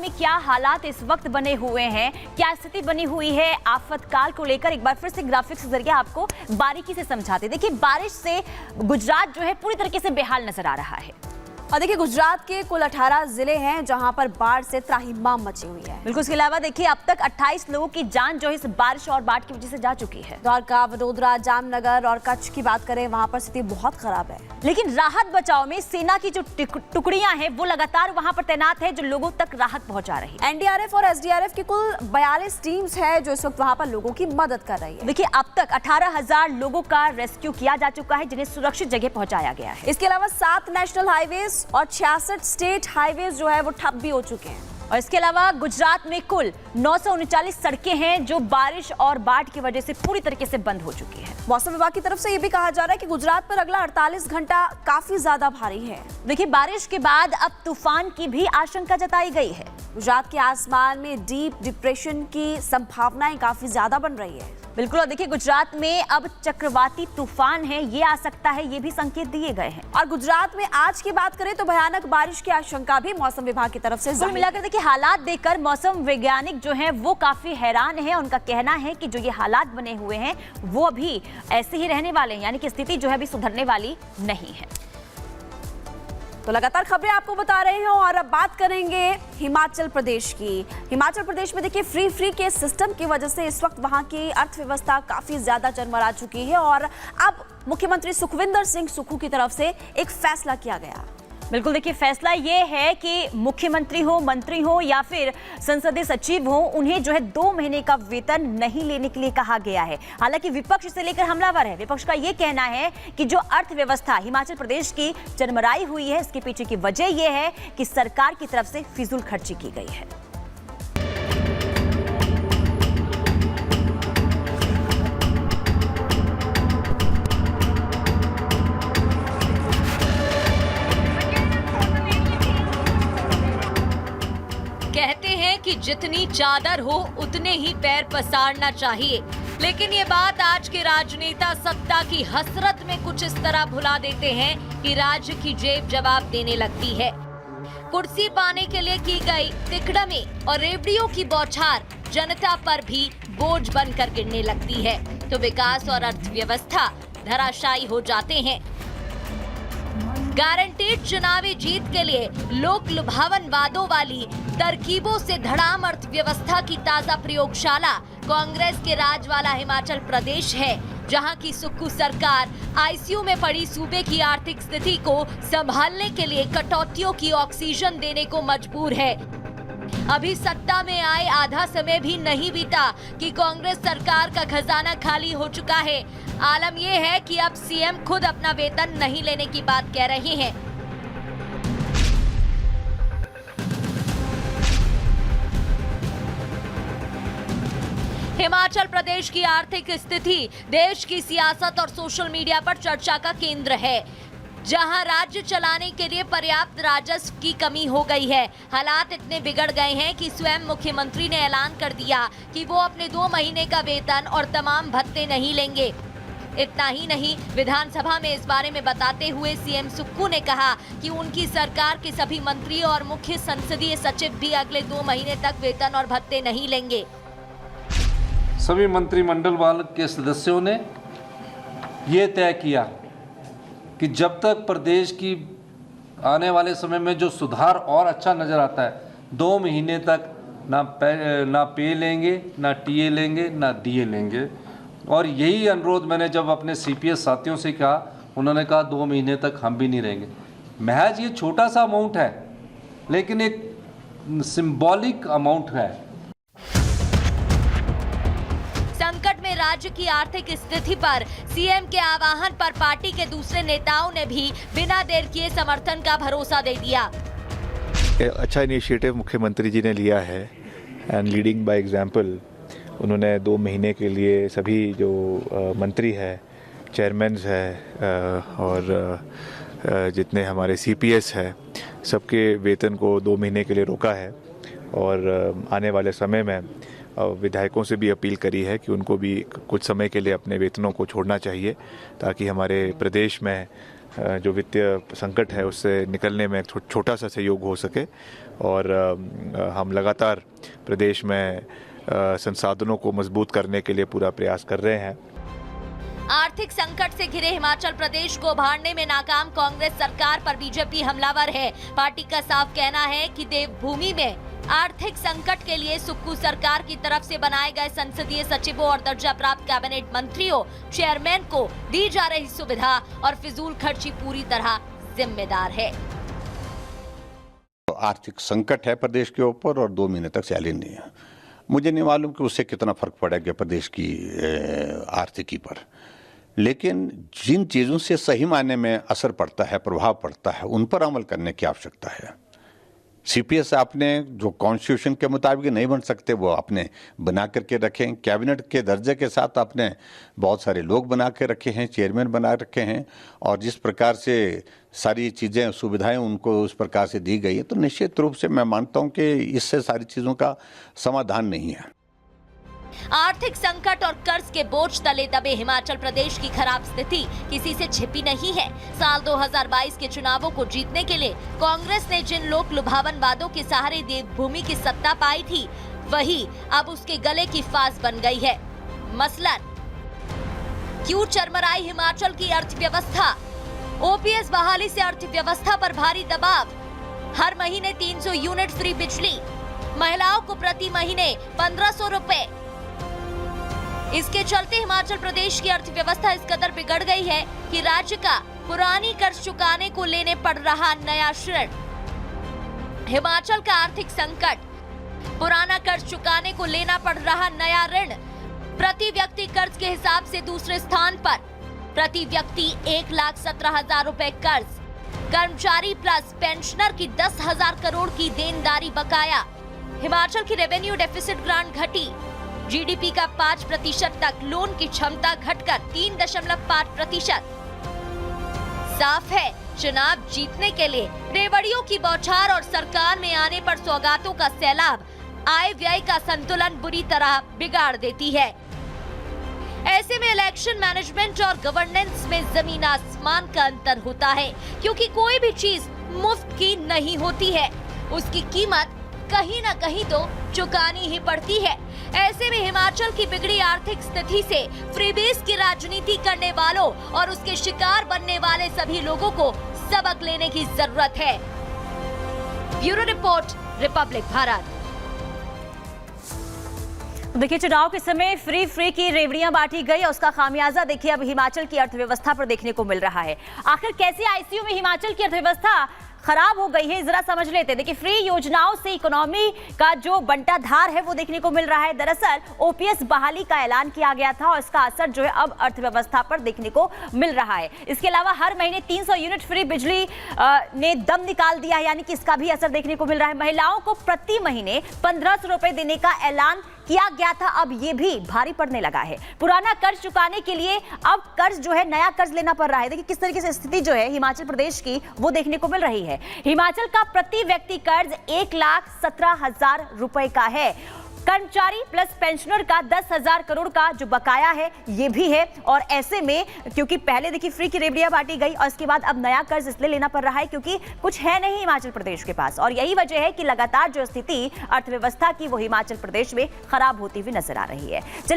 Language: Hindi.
में क्या हालात इस वक्त बने हुए हैं, क्या स्थिति बनी हुई है आफतकाल को लेकर, एक बार फिर से ग्राफिक्स के जरिए आपको बारीकी से समझाते। देखिए, बारिश से गुजरात जो है पूरी तरीके से बेहाल नजर आ रहा है। और देखिए, गुजरात के कुल 18 जिले हैं जहां पर बाढ़ से त्राहिमाम मची हुई है। बिल्कुल, इसके अलावा देखिए अब तक 28 लोगों की जान जो है इस बारिश और बाढ़ की वजह से जा चुकी है। द्वारका, वडोदरा, जामनगर और कच्छ की बात करें, वहां पर स्थिति बहुत खराब है। लेकिन राहत बचाव में सेना की जो टुकड़ियां हैं वो लगातार वहां पर तैनात है, जो लोगों तक राहत पहुंचा रही है। एनडीआरएफ और एसडीआरएफ की कुल 42 टीम्स है जो इस वक्त वहां पर लोगों की मदद कर रही है। देखिए, अब तक 18,000 लोगों का रेस्क्यू किया जा चुका है, जिन्हें सुरक्षित जगह पहुंचाया गया है। इसके अलावा 7 नेशनल हाईवेज और 66 स्टेट हाईवेज जो है वो ठप भी हो चुके हैं। और इसके अलावा गुजरात में कुल 939 सड़कें हैं जो बारिश और बाढ़ की वजह से पूरी तरीके से बंद हो चुकी है। मौसम विभाग की तरफ से ये भी कहा जा रहा है कि गुजरात पर अगला 48 घंटा काफी ज्यादा भारी है। देखिए, बारिश के बाद अब तूफान की भी आशंका जताई गई है। गुजरात के आसमान में डीप डिप्रेशन की संभावनाएं काफी ज्यादा बन रही है। बिल्कुल, और देखिए गुजरात में अब चक्रवाती तूफान है, ये आ सकता है, ये भी संकेत दिए गए हैं। और गुजरात में आज की बात करें तो भयानक बारिश की आशंका भी मौसम विभाग की तरफ से कुल मिलाकर देखिए हालात देखकर मौसम वैज्ञानिक जो हैं वो काफी हैरान हैं। उनका कहना है कि जो ये हालात बने हुए हैं वो अभी ऐसे ही रहने वाले हैं, यानी कि स्थिति जो है अभी सुधरने वाली नहीं है। तो लगातार खबरें आपको बता रहे हैं और अब बात करेंगे हिमाचल प्रदेश की। हिमाचल प्रदेश में देखिए फ्री के सिस्टम की वजह से इस वक्त वहां की अर्थव्यवस्था काफी ज्यादा चरमरा चुकी है और अब मुख्यमंत्री सुखविंदर सिंह सुक्खू की तरफ से एक फैसला किया गया। बिल्कुल, देखिए फैसला ये है कि मुख्यमंत्री हो, मंत्री हो या फिर संसदीय सचिव हो, उन्हें जो है 2 महीने का वेतन नहीं लेने के लिए कहा गया है। हालांकि विपक्ष इसे लेकर हमलावर है। विपक्ष का ये कहना है कि जो अर्थव्यवस्था हिमाचल प्रदेश की चरमराई हुई है, इसके पीछे की वजह यह है कि सरकार की तरफ से फिजूल खर्ची की गई है। कहते हैं कि जितनी चादर हो उतने ही पैर पसारना चाहिए, लेकिन ये बात आज के राजनेता सत्ता की हसरत में कुछ इस तरह भुला देते हैं कि राज्य की जेब जवाब देने लगती है। कुर्सी पाने के लिए की गई तिकड़मी और रेवड़ियों की बौछार जनता पर भी बोझ बनकर गिरने लगती है, तो विकास और अर्थव्यवस्था धराशायी हो जाते हैं। गारंटीड चुनावी जीत के लिए लोक लुभावन वादों वाली तरकीबों से धड़ाम अर्थव्यवस्था की ताजा प्रयोगशाला कांग्रेस के राज वाला हिमाचल प्रदेश है, जहां की सुक्खू सरकार आईसीयू में पड़ी सूबे की आर्थिक स्थिति को संभालने के लिए कटौतियों की ऑक्सीजन देने को मजबूर है। अभी सत्ता में आए आधा समय भी नहीं बीता कि कांग्रेस सरकार का खजाना खाली हो चुका है। आलम यह है कि अब सीएम खुद अपना वेतन नहीं लेने की बात कह रहे हैं। हिमाचल प्रदेश की आर्थिक स्थिति देश की सियासत और सोशल मीडिया पर चर्चा का केंद्र है, जहां राज्य चलाने के लिए पर्याप्त राजस्व की कमी हो गई है। हालात इतने बिगड़ गए हैं कि स्वयं मुख्यमंत्री ने ऐलान कर दिया कि वो अपने 2 महीने का वेतन और तमाम भत्ते नहीं लेंगे। इतना ही नहीं, विधानसभा में इस बारे में बताते हुए सीएम सुक्खू ने कहा कि उनकी सरकार के सभी मंत्री और मुख्य संसदीय सचिव भी अगले 2 महीने तक वेतन और भत्ते नहीं लेंगे। सभी मंत्रिमंडल वर्ग के सदस्यों ने ये तय किया कि जब तक प्रदेश की आने वाले समय में जो सुधार और अच्छा नज़र आता है, 2 महीने तक ना पे लेंगे, ना टीए लेंगे, ना डीए लेंगे। और यही अनुरोध मैंने जब अपने सीपीएस साथियों से कहा, उन्होंने कहा 2 महीने तक हम भी नहीं रहेंगे। महज ये छोटा सा अमाउंट है, लेकिन एक सिंबॉलिक अमाउंट है। संकट में राज्य की आर्थिक स्थिति पर सीएम के आह्वान पर पार्टी के दूसरे नेताओं ने भी बिना देर किए समर्थन का भरोसा दे दिया। अच्छा इनिशिएटिव मुख्यमंत्री जी ने लिया है एंड लीडिंग बाय एग्जांपल। उन्होंने 2 महीने के लिए सभी जो मंत्री है, चेयरमैन्स है और जितने हमारे सीपीएस है, सबके वेतन को 2 महीने के लिए रोका है। और आने वाले समय में विधायकों से भी अपील करी है कि उनको भी कुछ समय के लिए अपने वेतनों को छोड़ना चाहिए, ताकि हमारे प्रदेश में जो वित्तीय संकट है उससे निकलने में छोटा सा सहयोग हो सके। और हम लगातार प्रदेश में संसाधनों को मजबूत करने के लिए पूरा प्रयास कर रहे हैं। आर्थिक संकट से घिरे हिमाचल प्रदेश को उभारने में नाकाम कांग्रेस सरकार पर बीजेपी हमलावर है। पार्टी का साफ कहना है कि देवभूमि में आर्थिक संकट के लिए सुक्खू सरकार की तरफ से बनाए गए संसदीय सचिवों और दर्जा प्राप्त कैबिनेट मंत्रियों, चेयरमैन को दी जा रही सुविधा और फिजूल खर्ची पूरी तरह जिम्मेदार है। आर्थिक संकट है प्रदेश के ऊपर और 2 महीने तक सैलरी नहीं है। मुझे नहीं मालूम कि उससे कितना फर्क पड़ेगा प्रदेश की आर्थिकी पर, लेकिन जिन चीज़ों से सही मायने में असर पड़ता है, प्रभाव पड़ता है, उन पर अमल करने की आवश्यकता है। सीपीएस आपने जो कॉन्स्टिट्यूशन के मुताबिक नहीं बन सकते वो आपने बना करके रखें। कैबिनेट के दर्जे के साथ आपने बहुत सारे लोग बना के रखे हैं, चेयरमैन बना रखे हैं, और जिस प्रकार से सारी चीज़ें सुविधाएं उनको उस प्रकार से दी गई है, तो निश्चित रूप से मैं मानता हूं कि इससे सारी चीज़ों का समाधान नहीं है। आर्थिक संकट और कर्ज के बोझ तले दबे हिमाचल प्रदेश की खराब स्थिति किसी से छिपी नहीं है। साल 2022 के चुनावों को जीतने के लिए कांग्रेस ने जिन लोक लुभावन वादों के सहारे देवभूमि की सत्ता पाई थी, वही अब उसके गले की फांस बन गई है। मसलन क्यों चरमराई हिमाचल की अर्थव्यवस्था? ओपीएस बहाली से अर्थव्यवस्था पर भारी दबाव। हर महीने 300 यूनिट फ्री बिजली, महिलाओं को प्रति महीने 1500 रुपए। इसके चलते हिमाचल प्रदेश की अर्थव्यवस्था इस कदर बिगड़ गई है कि राज्य का पुरानी कर्ज चुकाने को लेने पड़ रहा नया ऋण। हिमाचल का आर्थिक संकट, पुराना कर्ज चुकाने को लेना पड़ रहा नया ऋण। प्रति व्यक्ति कर्ज के हिसाब से दूसरे स्थान पर, प्रति व्यक्ति 1,17,000 रुपए कर्ज। कर्मचारी प्लस पेंशनर की 10,000 करोड़ की देनदारी बकाया। हिमाचल की रेवेन्यू डेफिसिट ग्रांट घटी। जीडीपी का 5% तक लोन की क्षमता घटकर 3.5%। साफ है, चुनाव जीतने के लिए रेवड़ियों की बौछार और सरकार में आने पर सौगातों का सैलाब आय व्यय का संतुलन बुरी तरह बिगाड़ देती है। ऐसे में इलेक्शन मैनेजमेंट और गवर्नेंस में जमीन आसमान का अंतर होता है, क्योंकि कोई भी चीज मुफ्त की नहीं होती है, उसकी कीमत कहीं ना कहीं तो चुकानी ही पड़ती है। ऐसे में हिमाचल की बिगड़ी आर्थिक स्थिति से फ्रीबीज की राजनीति करने वालों और उसके शिकार बनने वाले सभी लोगों को सबक लेने की जरूरत है। Bureau report, Republic Bharat. देखिए, चुनाव के समय फ्री की रेवड़ियां बांटी गई और उसका खामियाजा देखिए अब हिमाचल की अर्थव्यवस्था पर देखने को मिल रहा है। आखिर कैसे आईसीयू में हिमाचल की अर्थव्यवस्था खराब हो गई है, जरा समझ लेते हैं। देखिए, फ्री योजनाओं से इकोनॉमी का जो बंटाधार है वो देखने को मिल रहा है। दरअसल ओपीएस बहाली का ऐलान किया गया था और इसका असर जो है अब अर्थव्यवस्था पर देखने को मिल रहा है। इसके अलावा हर महीने 300 यूनिट फ्री बिजली ने दम निकाल दिया है, यानी कि इसका भी असर देखने को मिल रहा है। महिलाओं को प्रति महीने 1500 रुपए देने का ऐलान किया गया था, अब ये भी भारी पड़ने लगा है। पुराना कर्ज चुकाने के लिए अब कर्ज जो है नया कर्ज लेना पड़ रहा है। देखिए किस तरीके से स्थिति जो है हिमाचल प्रदेश की वो देखने को मिल रही है। हिमाचल का प्रति व्यक्ति कर्ज 1,17,000 रुपए का है। कर्मचारी प्लस पेंशनर का 10,000 करोड़ का जो बकाया है ये भी है। और ऐसे में क्योंकि पहले देखिए फ्री की रेवड़ियां बांटी गई और इसके बाद अब नया कर्ज इसलिए लेना पड़ रहा है क्योंकि कुछ है नहीं हिमाचल प्रदेश के पास, और यही वजह है कि लगातार जो स्थिति अर्थव्यवस्था की वो हिमाचल प्रदेश में खराब होती हुई नजर आ रही है।